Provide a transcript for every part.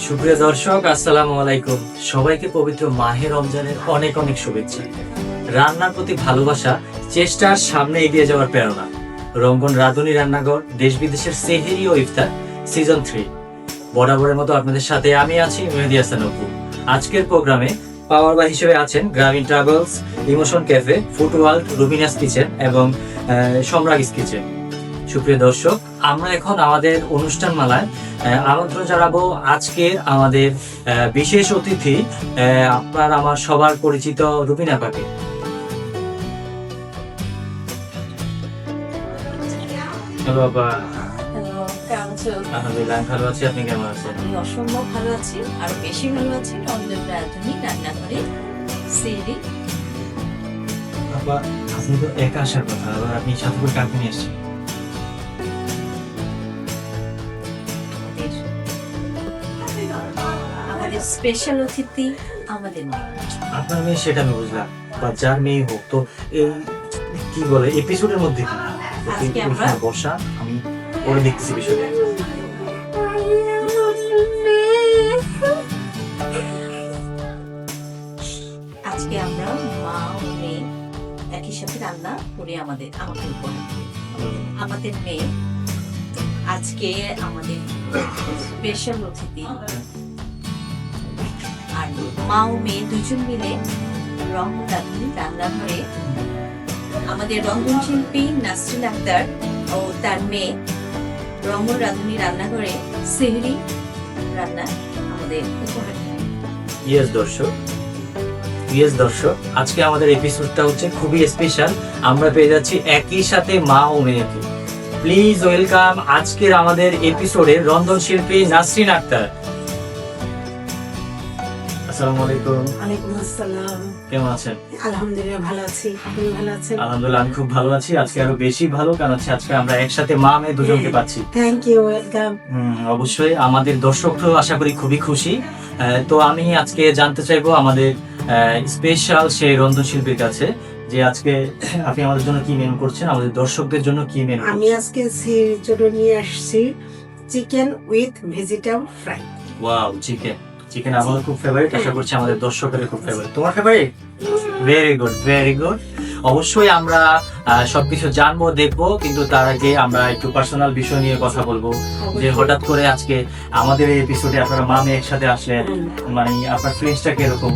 সুপ্রিয় দর্শক, আসসালামু আলাইকুম। সবাইকে পবিত্র মাহে রমজানের অনেক অনেক শুভেচ্ছা। রান্নার প্রতি ভালোবাসা, চেষ্টার সামনে এগিয়ে যাওয়ার প্রেরণা। রঙ্গন রাঁধুনি রান্নাঘর, দেশ বিদেশের সেহরি ও ইফতার সিজন 3 বরাবরের মতো আপনাদের সাথে আমি আছি মেহেদী হাসান অপু। আজকের প্রোগ্রামে পাওয়ার বাই হিসেবে আছেন গ্রামীণ travels, emotion cafe, food world, Rubina's kitchen এবং সম্রাগিস কিচেন। সুপ্রিয় দর্শক, আমরা এখন আমাদের অনুষ্ঠান মালায় আমন্ত্রণ জানাবো আজকের আমাদের বিশেষ অতিথি, আপনার আমার সবার পরিচিত রুবিনা আপাকে। হ্যালো আপা। আলহামদুলিল্লাহ, আমি ভালো আছি। আপনি কেমন আছেন? আমি অসম্ভব ভালো আছি, আর বেশি ভালো আছি রমজান রাঁধুনি রান্নাঘরে সেহরি। আপা, আপনি তো একা আসার কথা, আবার আপনি সাথে করে কাকে নিয়ে আসছেন? আমাদের স্পেশাল অতিথি আমাদের মেয়ে। আপনার মেয়ে সেটা আমি বুঝলাম, বা যার মেয়ে হোক, তো এই কি বলে এপিসোডের মধ্যে কি আজকে আমরা বসা, আমি পরে দেখতেছি বিষয়টা। আজকে আমরা মা ও মেয়ে একই সাথে রান্না করে আমাকে উপহার দিবে। আমাদের মেয়ে আজকে আমাদের স্পেশাল অতিথি, আর মা ও মেয়ে দুজন মিলে রঙ্গন রাঁধুনি রান্নাঘরে আমাদের রন্ধন শিল্পী নাসরিন আক্তার ও তার মেয়ে রঙ্গন রাঁধুনি রান্নাঘরে সেহরি রান্না আমাদের উপহার দিবে। ইয়েস দর্শক, আজকে আমাদের এপিসোডটা হচ্ছে খুবই স্পেশাল। আমরা পেয়ে যাচ্ছি একই সাথে মা ও মেয়েকে। প্লিজ ওয়েলকাম আজকের আমাদের এপিসোডে রন্ধন শিল্পী নাসরিন আক্তার। আসসালামু আলাইকুম। ওয়ালাইকুম আসসালাম। কেমন আছেন? আলহামদুলিল্লাহ ভালো আছি। আপনি ভালো আছেন? আলহামদুলিল্লাহ, আমি খুব ভালো আছি। আজকে আরো বেশি ভালো, কারণ হচ্ছে আজকে আমরা একসাথে মা মেয়ে দুজনকে পাচ্ছি। Thank you, welcome. অবশ্যই আমাদের দর্শকরাও আশা করি খুবই খুশি। তো আমি আজকে জানতে চাইবো আমাদের স্পেশাল সেই রন্ধন শিল্পীর কাছে, যে আজকে আপনি আমাদের জন্য কি মেনু করছেন, আমাদের দর্শকদের জন্য কি মেনু? আমি আজকে সির জন্য নিয়ে আসছি chicken with vegetable fry. Wow, chicken আমাদের খুব ফেভারিট, আশা করছি আমাদের দর্শকের খুব ফেভারিট। তোমার ফেভারিট? Very good. অবশ্যই আমরা সবকিছু জানবো, দেখবো, কিন্তু তার আগে আমরা একটু পার্সোনাল বিষয় নিয়ে কথা বলবো। যে হঠাৎ করে আজকে আমাদের এই এপিসোডে আপনারা মা মেয়ে একসাথে আসলেন, মানে আপনার ফিলিংসটা কিরকম?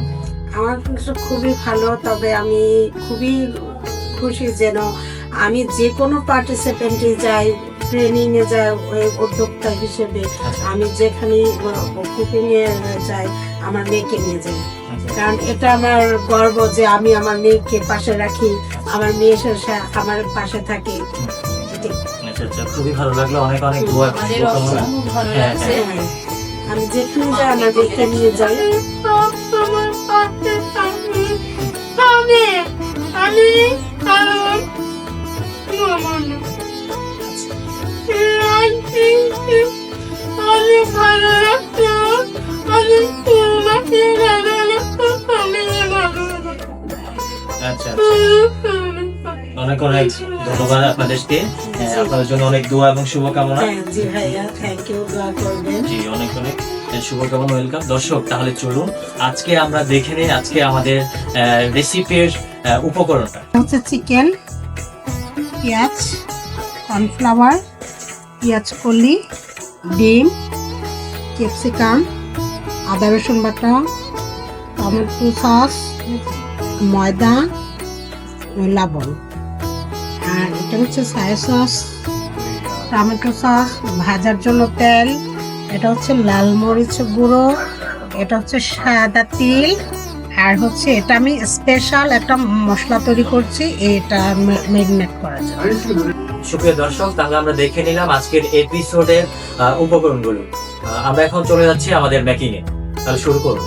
আমার ফিলিংসটা খুবই ভালো, তবে আমি খুবই খুশি যেন আমি যে কোনো পার্টিসিপেন্টে যাই, ট্রেনিং এ যাই, ওই উদ্যোক্তা হিসেবে আমি যেখানে কুকিং এ যাই আমার মেয়েকে নিয়ে যাই। কারণ এটা আমার গর্ব যে আমি আমার মেয়েকে পাশে রাখি, আমার মেয়ে আমার পাশে থাকে। আচ্ছা, খুবই ভালো লাগলো। অনেক অনেক দোয়া। আমাদের অসম্ভব ভালো লাগছে। আমি যেখানে যাই আমার মেয়েকে নিয়ে যাই। আচ্ছা, অনেক অনেক ধন্যবাদ আপনাদেরকে। আপনাদের জন্য অনেক দোয়া এবং শুভকামনা। জি ভাইয়া, থ্যাংক ইউ, দোয়া করবেন। জি, অনেক অনেক শুভকামনা, ওয়েলকাম। দর্শক, তাহলে চলুন আজকে আমরা দেখে নিই আজকে আমাদের রেসিপির উপকরণটা। হচ্ছে চিকেন, পেঁয়াজ, কর্নফ্লাওয়ার, পেঁয়াজ কলি, ডিম, ক্যাপসিকাম, আদা রসুন বাটা, টমেটো সস, ময়দা, লবণ। আর এটা হচ্ছে সয়া সস, টমেটো সস, ভাজার জন্য তেল, এটা হচ্ছে লাল মরিচ গুঁড়ো, এটা হচ্ছে সাদা তিল, আর হচ্ছে এটা আমি স্পেশাল একটা মশলা তৈরি করছি এটা ম্যারিনেট করার জন্য। সুপ্রিয় দর্শক, তাহলে আমরা দেখে নিলাম আজকের এপিসোডের উপকরণগুলো। আমরা এখন চলে যাচ্ছি আমাদের মেকিং এ। তাহলে শুরু করুন।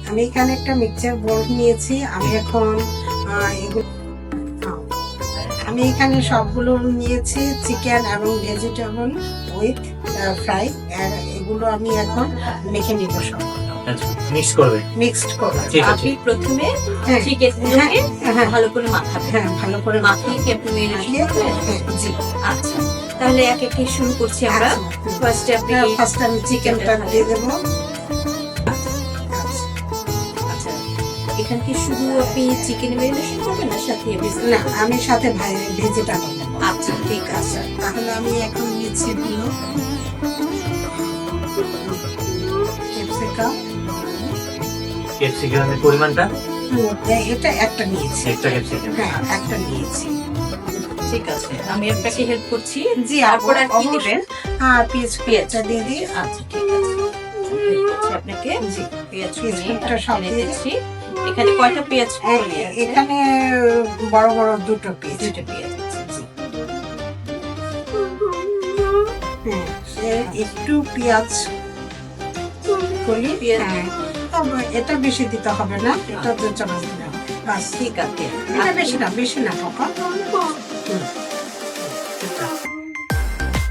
আমি এখানে একটা মিক্সচার বোল নিয়েছি। আমি এখন আমি এখানে সবগুলো নিয়েছি, চিকেন এবং ভেজিটেবল উইথ ফ্রাই। এগুলো আমি এখন মেখে নিব, সব মিক্সড করব। আপনি প্রথমে হ্যাঁ, চিকেনগুলোকে হ্যাঁ, ভালো করে মাখাবেন। হ্যাঁ, ভালো করে মাখিয়ে কি আপনি মেরিনেট করবেন? জি। আচ্ছা, তাহলে এক একে শুরু করছি আমরা। ফার্স্টে আপনি ফার্স্ট আমি চিকেনটা দিয়ে দেবো। আচ্ছা, এখানে কি শুধু আপনি চিকেন ম্যারিনেশন করবেন না সাথে না, আমি সাথে ভেজিটেবল দেবো। আচ্ছা ঠিক আছে। তাহলে আমি এখন নিচ্ছি হলো ক্যাপসিকাম। ক্যাপসিকামের পরিমাণটা এটা একটা নিয়েছি। একটা ক্যাপসিকাম। হ্যাঁ, একটা নিয়েছি। ঠিক আছে, আমি আপনাকে হেল্প করছি। জি, তারপর আর কি অবশ্যই। দিবেন? হ্যাঁ, পেঁয়াজটা দিয়ে দিই। আচ্ছা ঠিক আছে, হেল্প করছি আপনাকে। জি, পেঁয়াজ পেঁয়াজটা সব দিয়ে দিই। দিচ্ছি। এখানে কয়টা পেঁয়াজ কুচি আছে? এখানে বড় বড় দুটো পেঁয়াজ। দুটো পেঁয়াজ আছে। জি। হ্যাঁ, একটু পেঁয়াজ কলি। পেঁয়াজ। হ্যাঁ, তবে এটা বেশি দিতে হবে না, এটা 2 চামচ দিতে হবে। বাস, ঠিক আছে। এটা বেশি না পাপা।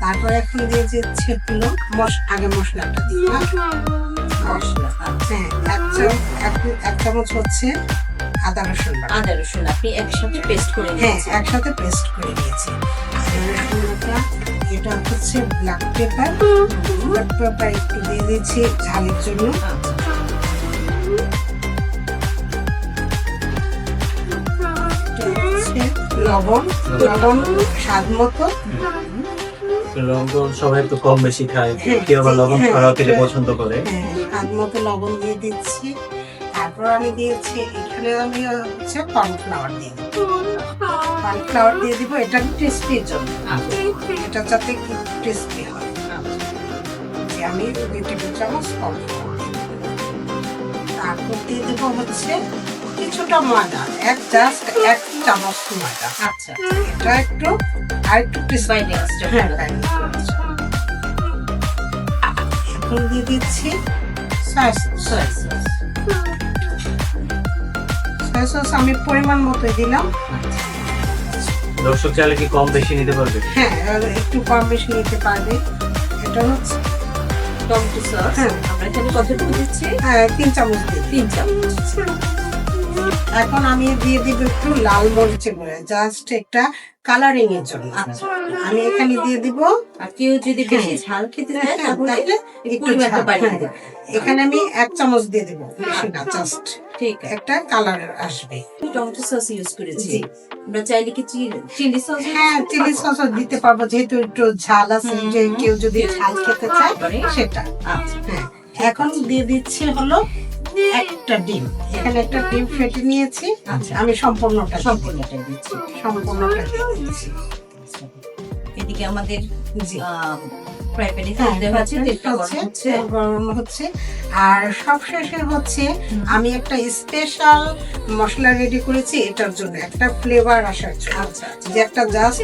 তারপর এখন দিয়ে দিচ্ছি হলো আগে মশলাটা দিই। মশলা। হ্যাঁ, এক চামচ হচ্ছে আদা রসুন বাটা। আদা রসুন আপনি একসাথে পেস্ট করে হ্যাঁ, নিয়েছেন। একসাথে পেস্ট করে দিয়েছি। আদা রসুন বাটা, এটা হচ্ছে ব্ল্যাক পেপার। ব্ল্যাক পেপার একটু দিয়ে দিচ্ছি ঝালের জন্য। এটা হচ্ছে লবণ স্বাদ মতো। লবণ সবাই একটু কম বেশি খায়, হ্যাঁ, কেউ আবার লবণ হ্যাঁ, ছাড়াও খেতে হ্যাঁ। পছন্দ করে। হ্যাঁ, স্বাদ মতো লবণ দিয়ে দিচ্ছি। তারপর আমি দিয়েছি এখানে আমি হচ্ছে কর্নফ্লাওয়ার দিয়ে দিব। কর্নফ্লাওয়ার দিয়ে দিব, এটা ক্রিস্পির জন্য। এটা যাতে ক্রিস্পি হয়। যে আমি 2 টেবিল চামচ কর্নফ্লাওয়ার দিয়ে দিব। তারপর দিয়ে দেব হচ্ছে কিছুটা ময়দা, জাস্ট 1 চামচ ময়দা। আচ্ছা, এটা একটু আর একটু ক্রিস্পি। Binding staff. হ্যাঁ, এখন দিয়ে দিচ্ছি সয়া সস। আমি পরিমাণ মতো দিলাম। দর্শক চাইলে কি কম বেশি নিতে পারবে? হ্যাঁ, আর একটু কম বেশি নিতে পারবে। এটা হচ্ছে টমেটো সস। হ্যাঁ। আমরা এখানে কতটুকু দিচ্ছি? 3 চামচ দিই। 3 চামচ। এখন আমি দিয়ে দিব একটু লাল মরিচের গুঁড়া, জাস্ট একটা কালারিং এর জন্য। আচ্ছা, আমি এখানে দিয়ে দিব। আর কেউ যদি বেশি ঝাল খেতে চায় তাহলে তাহলে একটু পরিমাণটা ঝাল। বাড়িয়ে হ্যাঁ, দেবে। এখানে আমি 1 চামচ দিয়ে দিব, বেশি না, জাস্ট ঠিক আছে। একটা কালার আসবে। টমেটো সস ইউজ করেছি। জি। আমরা চাইলে কি চিলি সস? হ্যাঁ, চিলি সসও দিতে পারবো, যেহেতু একটু ঝাল আছে। যে কেউ যদি ঝাল খেতে চায় সেটা। আচ্ছা, হ্যাঁ, এখন দিয়ে দিচ্ছি হলো একটা ডিম। এখানে একটা ডিম ফেটে নিয়েছি। আচ্ছা। আমি সম্পূর্ণটা সম্পূর্ণটাই দিচ্ছি। দিয়ে দিচ্ছি। এদিকে আমাদের জি। ফ্রাই প্যানে হ্যাঁ, তেল দেওয়া আছে, তেলটা গরম হচ্ছে। গরম হচ্ছে। আর সবশেষে হচ্ছে আমি একটা স্পেশাল মশলা রেডি করেছি এটার জন্য, একটা ফ্লেভার আসার জন্য। আচ্ছা, আচ্ছা। যে একটা জাস্ট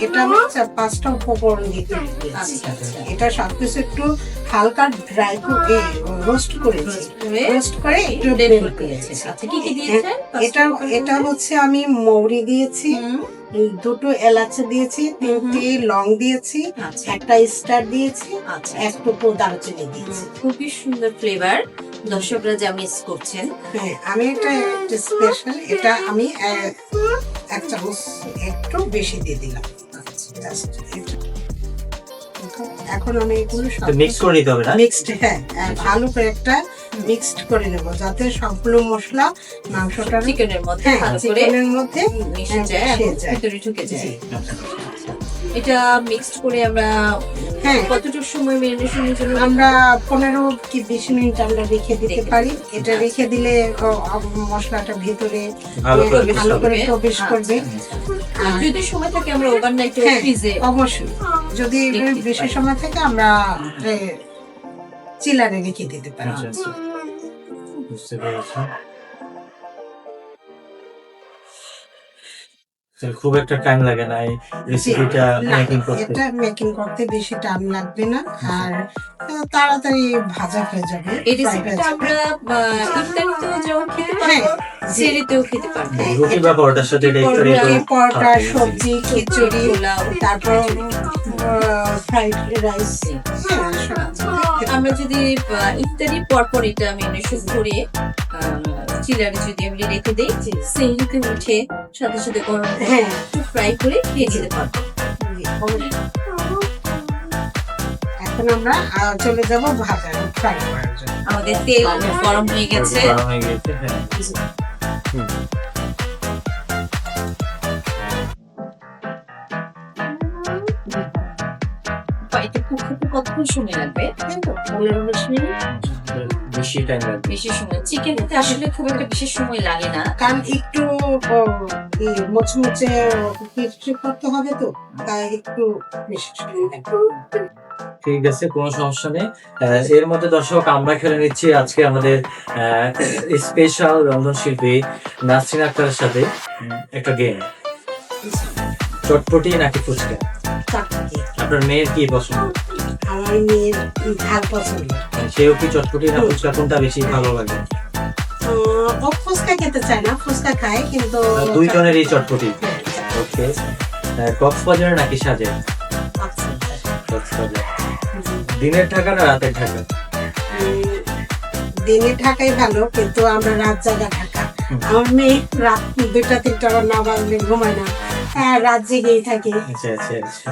এটা আমি 5টা উপকরণ দিতে দিয়েছি। আচ্ছা, আচ্ছা। এটা সবকিছু একটু হালকা ড্রাই করে রোস্ট করেছি। রোস্ট করে একটু ব্লেন্ড ব্লেন্ড করে করেছি। দিয়েছেন। আচ্ছা, কি কি দিয়েছেন? এটা হচ্ছে আমি মৌরি দিয়েছি, হুম, 2টো এলাচি দিয়েছি, 3টি লং দিয়েছি, আচ্ছা, একটা স্টার দিয়েছি, আচ্ছা। এক টুকরো দারচিনি দিয়েছি। খুবই সুন্দর ফ্লেভার, দর্শকরা যা মিস করছেন। হ্যাঁ, আমি এটা একটা স্পেশাল, এটা আমি 1 চামচ একটু বেশি দিয়ে দিলাম। Just এটা। এখন আমি এগুলো সব মিক্স করে নিতে হবে না? মিক্সড, হ্যাঁ, ভালো করে একটা মিক্সড করে নেব, যাতে সবগুলো মশলা মাংসটার চিকেনের মধ্যে হ্যাঁ, ভালো করে চিকেনের মধ্যে মিশে যায় মিশে এবং যায়। ভিতরে ঢুকে যায়। জি। এটা মিক্সড করে আমরা হ্যাঁ। কতটুকু সময় ম্যারিনেশনের জন্য? আমরা 15 কি 20 মিনিট আমরা রেখে দিতে পারি। এটা রেখে দিলে মশলাটা ভিতরে ভালো করে প্রবেশ করবে। আর যদি সময় থাকে আমরা ওভারনাইটে হ্যাঁ, ফ্রিজে। অবশ্যই যদি বেশি সময় থাকে আমরা চিলারে রেখে দিতে পারি। আচ্ছা, আচ্ছা। বুঝতে পেরেছি। খুব একটা টাইম লাগে না এই রেসিপিটা না, মেকিং করতে। এটা মেকিং করতে বেশি টাইম লাগবে না, আর তাড়াতাড়ি ভাজা হয়ে যাবে। এই রেসিপিটা আমরা ইফতারিতেও যেমন খেতে হ্যাঁ, পারবো, সেরিতেও খেতে পারবো। রুটি বা পরোটার সাথে এটা একটু রুটি, পরোটা, সবজি, খিচুড়ি, পোলাও। তারপর ফ্রাইড রাইস। আমরা যদি ইফতারির পরপর এটা ম্যারিনেশন করে চিলারে যদি আমরা রেখে দিই, সেরিতে উঠে সাথে সাথে গরম হ্যাঁ, একটু ফ্রাই করে খেয়ে যেতে পারবো। এখন আমরা চলে যাব ভাজা ফ্রাই করার জন্য। আমাদের তেল গরম হয়ে গেছে। গরম হয়ে গেছে, হ্যাঁ। এটা কুকতে কতক্ষণ সময় লাগবে? তাই তো 15-20 মিনিট। বেশি টাইম লাগবে। বেশি সময়। চিকেনতে আসলে খুব একটা বেশি সময় লাগে না। কারণ একটু মুচমুচে কিছু করতে হবে তো, তাই একটু বেশি সময় লাগবে। ঠিক আছে, কোনো সমস্যা নেই। এর মধ্যে দর্শক আমরা খেলে নিচ্ছি আজকে আমাদের স্পেশাল রন্ধনশিল্পী নাসরিন আক্তারের সাথে একটা গেম, চটপটি নাকি ফুচকা। চটপটি। আপনার মেয়ের কি পছন্দ? আমার মেয়ের ঝাল পছন্দ। সেও কি চটপটি না ফুচকা, কোনটা বেশি ভালো লাগে? ও ফুচকা খেতে চায় না, ফুচকা খায় কিন্তু দুইজনেরই চটপটি। ওকে, কক্সবাজার নাকি সাজেক? কক্সবাজার। দিনের ঢাকা না রাতের ঢাকা? দিনে ঢাকাই ভালো, কিন্তু আমরা রাত জাগা ঢাকা। আমার মেয়ে রাত 2টা-3টা না বাজলে ঘুমায় না, রাত জেগেই থাকে। আচ্ছা আচ্ছা আচ্ছা।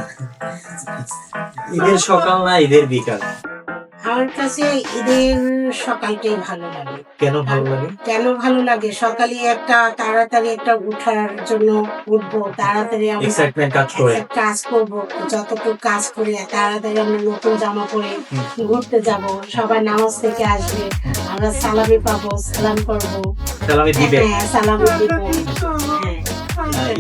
ঈদের সকাল না ঈদের বিকাল? আমার কাছে ঈদের সকালটাই ভালো লাগে। কেন ভালো লাগে? কেন ভালো লাগে? সকালে একটা তাড়াতাড়ি একটা উঠার জন্য উঠবো, তাড়াতাড়ি আমরা এক্সাইটমেন্ট কাজ করে। কাজ করবো, যতটুকু কাজ করে তাড়াতাড়ি আমরা নতুন জামা পরে ঘুরতে যাব, সবাই নামাজ থেকে আসবে, আমরা সালামি পাবো, সালাম করবো, সালামি দিবে। হ্যাঁ সালামি দিব।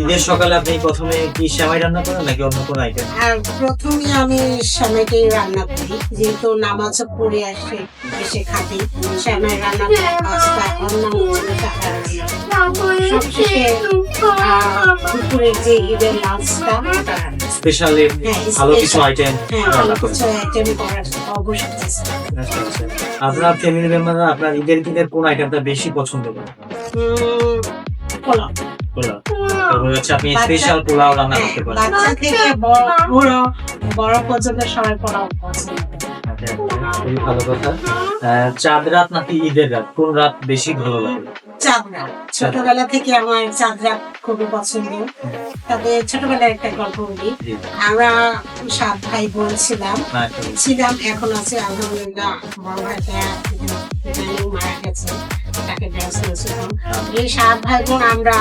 ঈদের সকালে আপনি প্রথমে কি সেমাই রান্না করেন নাকি অন্য কোনো আইটেম? আর প্রথমে আমি সেমাইটাই রান্না করি, যেহেতু নামাজ পড়ে এসে খাতে সেমাই রান্না করি, পাস্তা অন্যান্য সবশেষে দুপুরের যে ঈদের লাঞ্চটা স্পেশালি ভালো কিছু আইটেম ভালো রান্না করেন। কিছু আইটেম করার অবশ্যই চেষ্টা করি। আচ্ছা, আচ্ছা। আপনার ফ্যামিলি মেম্বাররা আপনার ঈদের দিনের কোন আইটেমটা বেশি পছন্দ করে? পোলাও। পোলাও। তারপরে হচ্ছে আপনি স্পেশাল পোলাও রান্না করতে পারেন। বাচ্চা থেকে বড় পর্যন্ত সবাই পোলাও পছন্দ করে। আচ্ছা, খুবই ভালো কথা। চাঁদ রাত নাকি ঈদের রাত, কোন রাত বেশি ভালো লাগে? চাঁদ রাত। ছোটবেলা থেকে আমার চাঁদ রাত খুবই পছন্দ। তবে ছোটবেলার একটা গল্প বলি। জি। আমরা 7 ভাই বোন ছিলাম, আচ্ছা, এখন আছে আলহামদুলিল্লাহ। বড় ভাইটা ইদানিং মারা গেছে, তাকে ড্যান্স করেছিলাম। এই 7 ভাই বোন আমরা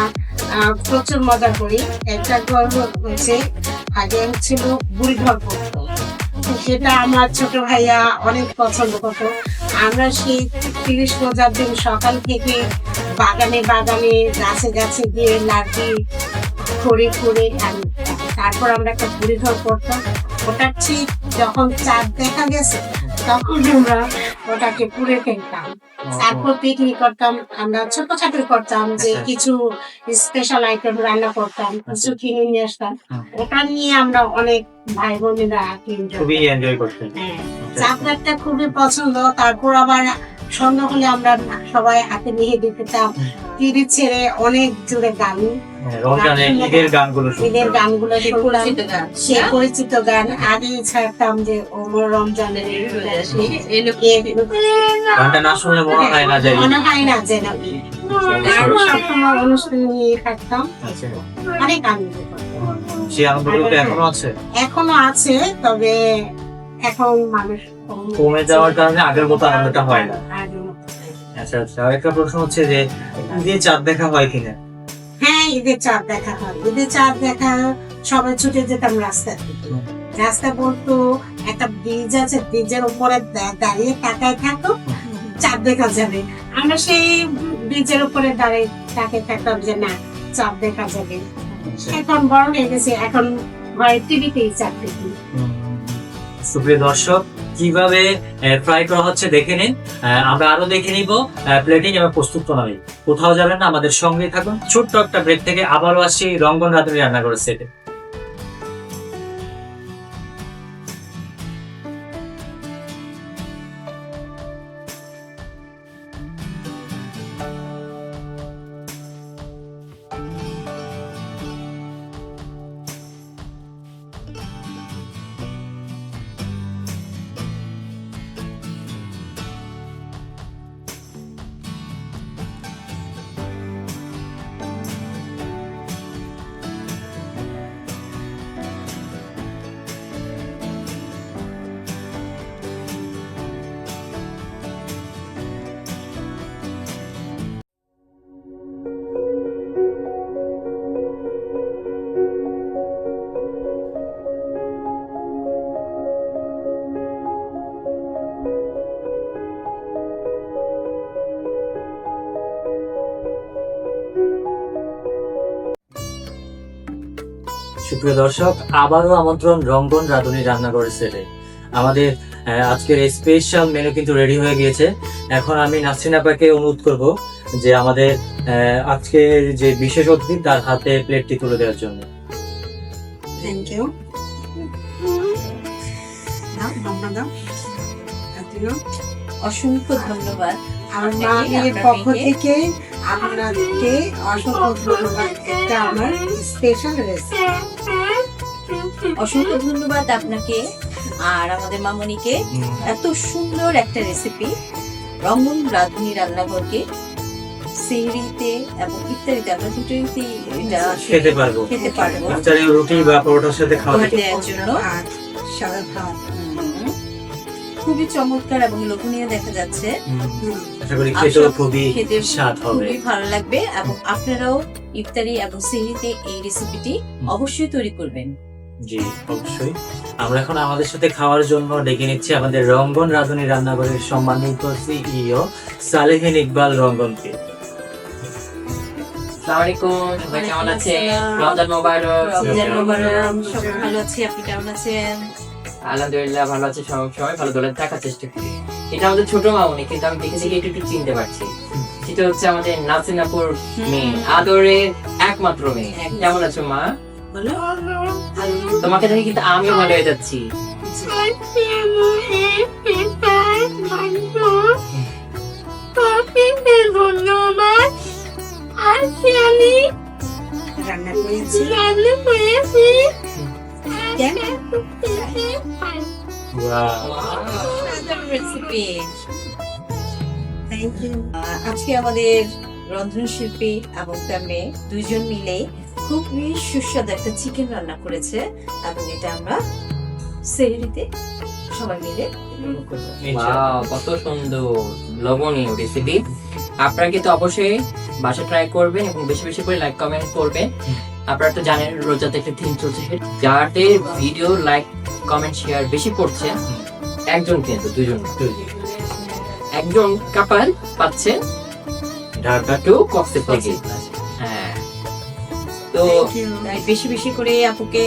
প্রচুর মজা করি। একটা গল্প হচ্ছে, আগে ছিল বুড়ি ঘর করতো, সেটা আমার ছোট ভাইয়া অনেক পছন্দ করতো। আমরা সেই 30 রোজার দিন সকাল থেকে বাগানে গাছে গিয়ে লাঠি করে তারপর আমরা একটা বুড়ি ঘর করতাম। ওটা ঠিক যখন চাঁদ দেখা গেছে তখন আমরা ওটাকে পুড়ে ফেলতাম। তারপর পিকনিক করতাম, আমরা ছোটখাটো করতাম, যে কিছু স্পেশাল আইটেম রান্না করতাম, কিছু কিনে নিয়ে আসতাম। ওটা নিয়ে আমরা অনেক ভাই বোনেরা খুবই এনজয় করতেন। চাঁদ রাতটা খুবই পছন্দ। তারপর আবার সন্ধ্যা হলে আমরা সবাই হাতে মেহেদি পেতাম, টিভি ছেড়ে অনেক জোরে গান, রমজানের ঈদের গানগুলো ঈদের গানগুলো শুনতাম। পরিচিত গান। সে পরিচিত গান আগে ছাড়তাম, যে ওমর রমজানের গানটা না শুনলে মনে হয় না যায়। মনে হয় না যেন আমি সবসময় অনুষ্ঠান নিয়ে থাকতাম, আচ্ছা, অনেক আনন্দ করতাম। সেই আনন্দগুলো তো এখনো আছে? এখনো আছে, তবে এখন মানুষ কমে যাওয়ার কারণে আগের মতো আনন্দটা হয় না। আগের মতো। আচ্ছা আচ্ছা, আরেকটা প্রশ্ন হচ্ছে যে ঈদে চাঁদ দেখা হয় কিনা? হ্যাঁ, ঈদের চাঁদ দেখা হয়। ঈদের চাঁদ দেখা সবাই ছুটে যেতাম রাস্তা থেকে। রাস্তা বলতো একটা ব্রিজ আছে, ব্রিজের উপরে দাঁড়িয়ে তাকায় থাকো, চাঁদ দেখা যাবে। আমরা সেই ব্রিজের উপরে দাঁড়িয়ে তাকিয়ে থাকতাম যে না, চাঁদ দেখা যাবে। এখন বড় হয়ে গেছে, এখন ঘরে টিভিতেই চাঁদ দেখি। সুপ্রিয় দর্শক, কিভাবে ফ্রাই করা হচ্ছে দেখে নিন। আমরা আরো দেখে নিব প্লেটিং এবং প্রস্তুত প্রণালী। কোথাও যাবেন না, আমাদের সঙ্গেই থাকুন। ছোট্ট একটা ব্রেক থেকে আবারও আসছি রঙ্গন রাঁধুনি রান্নাঘরের সেটে। সুপ্রিয় দর্শক, আবারও আমন্ত্রণ রঙ্গন রাঁধুনি রান্নাঘরের সেটে। আমাদের আজকের স্পেশাল মেনু কিন্তু রেডি হয়ে গিয়েছে। এখন আমি নাসরিন আপাকে অনুরোধ করব যে আমাদের আজকের যে বিশেষ অতিথি তার হাতে প্লেটটি তুলে দেওয়ার জন্য। Thank you. অসংখ্য ধন্যবাদ আমার মায়ের পক্ষ থেকে আপনাদেরকে অসংখ্য ধন্যবাদ। এটা আমার স্পেশাল রেসিপি। অসংখ্য ধন্যবাদ আপনাকে আর আমাদের মামনিকে এত সুন্দর একটা রেসিপি রঙ্গন রাঁধুনি রান্নাঘরকে সেহরিতে এবং ইফতারিতে আমরা দুটোতেই এটা খেতে পারবো। ইফতারি রুটি বা পরোটার সাথে খাওয়া উপহার দেওয়ার জন্য আর সাদা ভাত। খুবই চমৎকার এবং লোভনীয় দেখা যাচ্ছে। আশা করি খেতেও খুবই খেতে স্বাদ হবে। খুবই ভালো লাগবে এবং আপনারাও ইফতারি এবং সেহরিতে এই রেসিপিটি অবশ্যই তৈরি করবেন। জি অবশ্যই। আমরা এখন আমাদের সাথে খাওয়ার জন্য ডেকে নিচ্ছি আমাদের রঙ্গন রাঁধুনি রান্নাঘরের সম্মানিত সিইও সালেহিন ইকবাল রঙ্গনকে। আসসালামু আলাইকুম, সবাই কেমন আছেন? রমজান মোবারক। রমজান মোবারক। সবাই ভালো আছি, আপনি কেমন আছেন? আলহামদুলিল্লাহ ভালো আছে, সবাই ভালো দলে থাকার চেষ্টা করি। এটা আমাদের ছোট মামুনি, কিন্তু আমি দেখে দেখে একটু চিনতে পারছি। সেটা হচ্ছে আমাদের নাসরিন আপুর মেয়ে, আদরের একমাত্র মেয়ে। কেমন আছো মা? বলো। তোমাকে দেখে কিন্তু আমিও ভালো হয়ে যাচ্ছি। রান্না করেছি। Recipe thank you. আজকে আমাদের রন্ধন শিল্পী এবং তার মেয়ে দুইজন মিলে খুবই সুস্বাদু একটা চিকেন রান্না করেছে এবং এটা আমরা সেহরিতে সবাই মিলে উপভোগ করবো। ওয়াও, কত সুন্দর লবণীয় রেসিপি। আপনারা কিন্তু অবশ্যই বাসা ট্রাই করবেন এবং বেশি বেশি করে লাইক কমেন্ট করবেন। আপনারা তো জানেন রোজাতে একটা থিম চলছে, যাতে ভিডিও লাইক কমেন্ট শেয়ার বেশি পড়ছে একজন কিন্তু দুইজন না। একজন কাপাল পাচ্ছে ঢাকা টু কক্সেস থেকে। হ্যাঁ, তো তাই বেশি বেশি করে আপুকে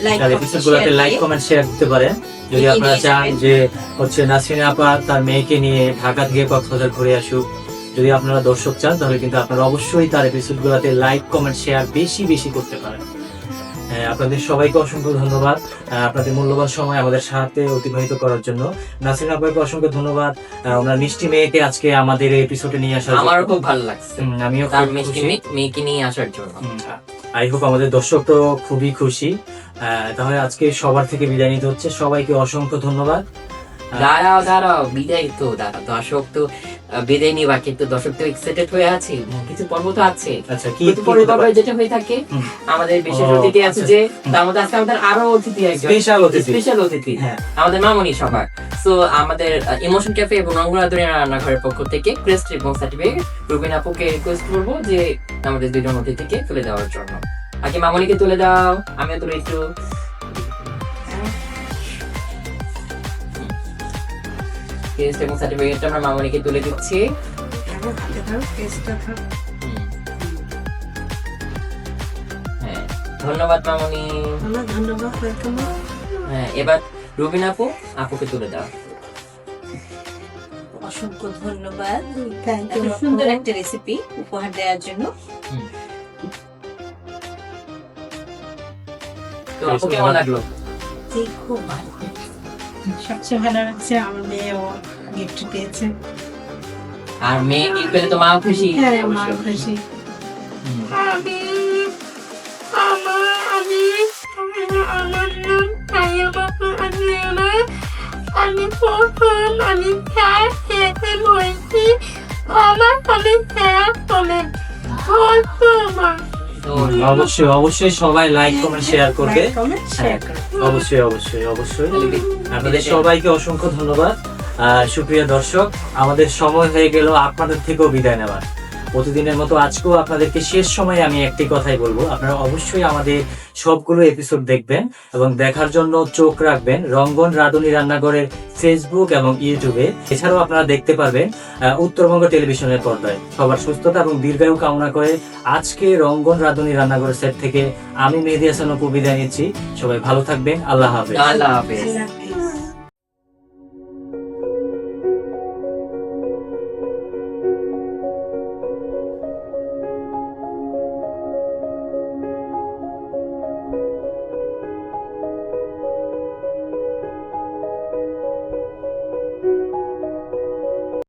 লাইক তার এপিসোডগুলোতে লাইক কমেন্ট শেয়ার দিতে পারেন। যদি আপনারা চান যে হচ্ছে নাসরিন আপা তার মেয়েকে নিয়ে ঢাকা থেকে কক্সবাজার ঘুরে আসুক, যদি আপনারা দর্শক চান তাহলে কিন্তু আপনারা অবশ্যই তার এপিসোডগুলোতে লাইক কমেন্ট শেয়ার বেশি বেশি করতে পারেন। আপনাদের সবাইকে অসংখ্য ধন্যবাদ আপনাদের মূল্যবান সময় আমাদের সাথে অতিবাহিত করার জন্য। নাসরিন আপাকে অসংখ্য ধন্যবাদ ওনার মিষ্টি মেয়েকে আজকে আমাদের এই এপিসোডে নিয়ে আসার জন্য। আমারও খুব ভালো লাগছে আমিও তার খুব মিষ্টি খুশি। মেয়েকে নিয়ে আসার জন্য। আই হোপ আমাদের দর্শক তো খুবই খুশি। তাহলে আজকে সবার থেকে বিদায় নিতে হচ্ছে। সবাইকে অসংখ্য ধন্যবাদ। দাঁড়াও বিদায় তো দাঁড়াও, দর্শক তো বিদায় নিবা, কিন্তু দর্শক তো এক্সাইটেড হয়ে আছে, কিছু পর্ব তো আছে। আচ্ছা কি পরের পর্বে যেটা হয়ে থাকে আমাদের বিশেষ অতিথি আছে যে, তার মধ্যে আজকে আমাদের আরো অতিথি একজন স্পেশাল অতিথি হ্যাঁ আমাদের মামনি সবার। সো আমাদের ইমোশন ক্যাফে এবং রঙ্গন রাঁধুনি রান্নাঘরের পক্ষ থেকে ক্রেস্ট এবং সার্টিফিকেট রুবিন আপুকে রিকোয়েস্ট করবো যে আমাদের দুজন অতিথিকে তুলে দেওয়ার জন্য। আগে মামনিকে তুলে দাও, আমিও তুলে একটু। ক্রেস্ট এবং সার্টিফিকেটটা আমরা মামনিকে তুলে দিচ্ছি। হ্যাঁ, ধন্যবাদ মামনি। ধন্যবাদ। হ্যাঁ, এবার রুবিন আপুকে তুলে দাও। অসংখ্য ধন্যবাদ থ্যাংক এত ইউ। সুন্দর একটা রেসিপি উপহার দেওয়ার জন্য। তো আপু কেমন লাগলো? খুব ভালো, সবচেয়ে ভালো লাগছে। আমার মেয়েও গিফট পেয়েছে। আর মেয়ে কি পেলে তো মাও খুশি। হ্যাঁ, মা খুশি। আমি প্রথম আমি চার খেতে বলছি আমার আমি চার বলে তো অবশ্যই অবশ্যই সবাই লাইক কমেন্ট শেয়ার করবে। লাইক, কমেন্ট, শেয়ার করবে। অবশ্যই অবশ্যই অবশ্যই আপনাদের সবাইকে অসংখ্য ধন্যবাদ। সুপ্রিয় দর্শক, আমাদের সময় হয়ে গেল আপনাদের থেকেও বিদায় নেওয়ার। প্রতিদিনের মতো আজকেও আপনাদেরকে শেষ সময়ে আমি একটি কথাই বলবো, আপনারা অবশ্যই আমাদের সবগুলো এপিসোড দেখবেন এবং দেখার জন্য চোখ রাখবেন রঙ্গন রাঁধুনি রান্নাঘরের ফেসবুক এবং ইউটিউবে। এছাড়াও আপনারা দেখতে পারবেন উত্তরবঙ্গ টেলিভিশনের পর্দায়। সবার সুস্থতা এবং দীর্ঘায়ু কামনা করে আজকে রঙ্গন রাঁধুনি রান্নাঘরের সেট থেকে আমি মেহেদী হাসান অপু বিদায় নিচ্ছি। সবাই ভালো থাকবেন, আল্লাহ হাফেজ। আল্লাহ হাফেজ। আল্লাহ